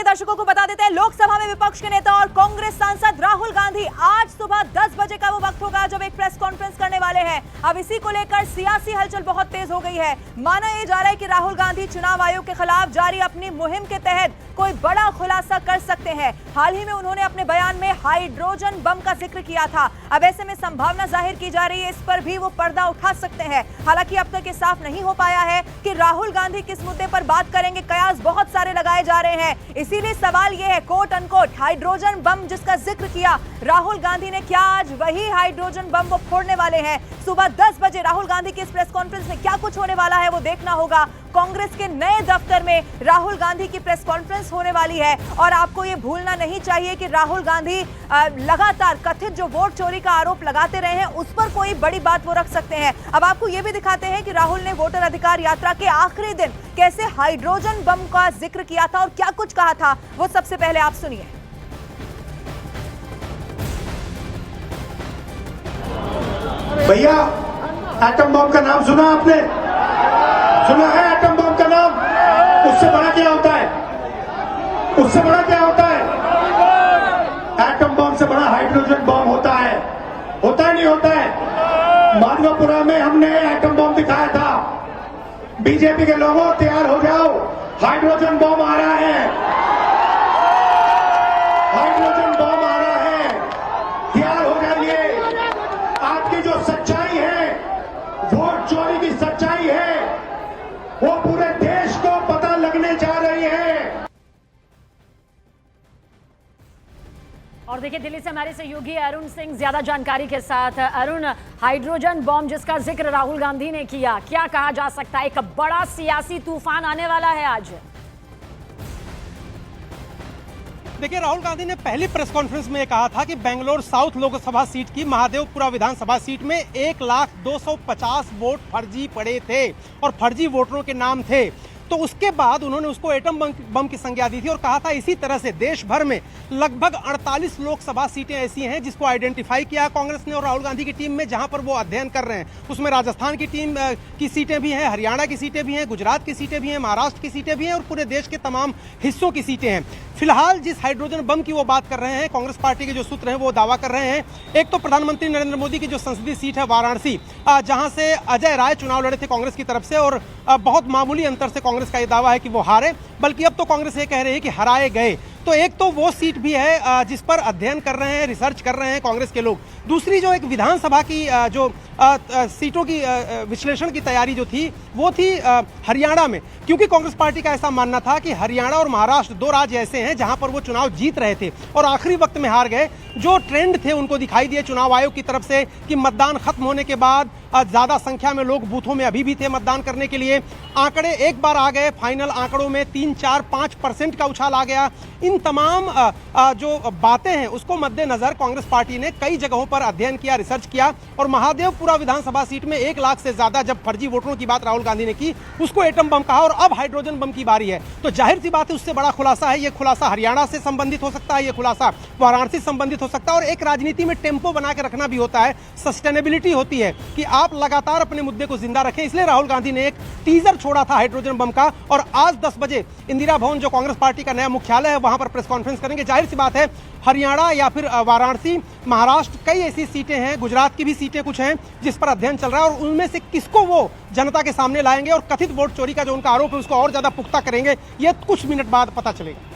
चलिए दर्शकों को बता देते हैं, लोकसभा में विपक्ष के नेता और कांग्रेस सांसद राहुल गांधी आज सुबह 10 बजे का वो वक्त होगा जब एक प्रेस कॉन्फ्रेंस करने वाले हैं। अब इसी को लेकर सियासी हलचल बहुत तेज हो गई है। माना यह जा रहा है कि राहुल गांधी चुनाव आयोग के खिलाफ जारी अपनी मुहिम के तहत कोई बड़ा खुलासा कर सकते हैं। हाल ही में उन्होंने अपने बयान में हाइड्रोजन बम का जिक्र किया था। अब ऐसे में संभावना जाहिर की जा रही है इस पर भी वो पर्दा उठा सकते हैं। हालांकि अब तक ये साफ नहीं हो पाया है कि राहुल गांधी किस मुद्दे पर बात करेंगे। कयास बहुत सारे लगाए जा रहे हैं। इसीलिए सवाल यह है, कोट अनकोट हाइड्रोजन बम जिसका जिक्र किया राहुल गांधी ने, क्या आज वही हाइड्रोजन बम वो फोड़ने वाले हैं? सुबह 10 बजे राहुल गांधी की इस प्रेस कॉन्फ्रेंस में क्या कुछ होने वाला है वो देखना होगा। कांग्रेस के नए दफ्तर में राहुल गांधी की प्रेस कॉन्फ्रेंस होने वाली है और आपको ये भूलना नहीं चाहिए कि राहुल गांधी लगातार कथित जो वोट चोरी का आरोप लगाते रहे हैं उस पर कोई बड़ी बात वो रख सकते हैं। अब आपको ये भी दिखाते हैं कि राहुल ने वोटर अधिकार यात्रा के आखिरी दिन कैसे हाइड्रोजन बम का जिक्र किया था और क्या कुछ कहा था, वो सबसे पहले आप सुनिए। भैया, एटम बम का नाम सुना आपने? सुना है एटम बम का नाम? उससे बड़ा क्या होता है? उससे बड़ा क्या होता है? एटम बम से बड़ा हाइड्रोजन बम होता है। होता है नहीं होता है? माधवपुरा में हमने एटम बम दिखाया था। बीजेपी के लोगों तैयार हो जाओ, हाइड्रोजन बम आ रहा है। हाइड्रोजन बम आ रहा है, तैयार हो जाइए। आज की जो सच्चाई है, वोट चोरी की सच्चाई है, वो पूरे देश को पता लगने जा रही है। और देखिए दिल्ली से हमारे सहयोगी अरुण सिंह ज्यादा जानकारी के साथ। अरुण, हाइड्रोजन बम जिसका जिक्र राहुल गांधी ने किया, क्या कहा जा सकता है? एक बड़ा सियासी तूफान आने वाला है आज। देखिए, राहुल गांधी ने पहली प्रेस कॉन्फ्रेंस में कहा था कि बेंगलोर साउथ लोकसभा सीट की महादेवपुरा विधानसभा सीट में 1,250 वोट फर्जी पड़े थे और फर्जी वोटरों के नाम थे। तो उसके बाद उन्होंने उसको एटम बम की संज्ञा दी थी और कहा था इसी तरह से देश भर में लगभग 48 लोकसभा सीटें ऐसी हैं जिसको आइडेंटिफाई किया कांग्रेस ने और राहुल गांधी की टीम में, जहां पर वो अध्ययन कर रहे हैं। उसमें राजस्थान की टीम की सीटें भी हैं, हरियाणा की सीटें भी हैं, गुजरात की सीटें भी हैं, महाराष्ट्र की सीटें भी हैं और पूरे देश के तमाम हिस्सों की सीटें हैं। फिलहाल जिस हाइड्रोजन बम की वो बात कर रहे हैं, कांग्रेस पार्टी के जो सूत्र हैं वो दावा कर रहे हैं। एक तो प्रधानमंत्री नरेंद्र मोदी की जो संसदीय सीट है वाराणसी, जहां से अजय राय चुनाव लड़े थे कांग्रेस की तरफ से और बहुत मामूली अंतर से कांग्रेस का ये दावा है कि वो हारे, बल्कि अब तो कांग्रेस ये कह रही है कि हराए गए। तो एक तो वो सीट भी है जिस पर अध्ययन कर रहे हैं, रिसर्च कर रहे हैं कांग्रेस के लोग। दूसरी जो एक विधानसभा की जो सीटों की विश्लेषण की तैयारी जो थी वो थी हरियाणा में, क्योंकि कांग्रेस पार्टी का ऐसा मानना था कि हरियाणा और महाराष्ट्र दो राज्य ऐसे हैं जहां पर वो चुनाव जीत रहे थे और आखिरी वक्त में हार गए। जो ट्रेंड थे उनको दिखाई दिए चुनाव आयोग की तरफ से कि मतदान खत्म होने के बाद ज्यादा संख्या में लोग बूथों में अभी भी थे मतदान करने के लिए। आंकड़े एक बार आ गए, फाइनल आंकड़ों में 3, 4, 5% का उछाल आ गया। इन तमाम जो बातें हैं उसको मद्देनजर कांग्रेस पार्टी ने कई जगहों पर अध्ययन किया, रिसर्च किया और महादेवपुरा विधानसभा सीट में 1 लाख से ज्यादा जब फर्जी वोटरों की बात राहुल गांधी ने की, उसको एटम बम कहा और अब हाइड्रोजन बम की बारी है। तो जाहिर सी बात है उससे बड़ा खुलासा है। ये खुलासा हरियाणा से संबंधित हो सकता है, ये खुलासा वाराणसी से संबंधित हो सकता है और एक राजनीति में टेम्पो बना के रखना भी होता है, सस्टेनेबिलिटी होती है कि आप लगातार अपने मुद्दे को जिंदा रखें। इसलिए राहुल गांधी ने एक टीजर छोड़ा था हाइड्रोजन बम का और आज 10 बजे इंदिरा भवन जो कांग्रेस पार्टी का नया मुख्यालय है वहां पर प्रेस कॉन्फ्रेंस करेंगे। जाहिर सी बात है हरियाणा या फिर वाराणसी, महाराष्ट्र, कई ऐसी सीटें हैं, गुजरात की भी सीटें कुछ हैं जिस पर अध्ययन चल रहा है और उनमें से किसको वो जनता के सामने लाएंगे और कथित वोट चोरी का जो उनका आरोप है उसको और ज्यादा पुख्ता करेंगे, ये कुछ मिनट बाद पता चलेगा।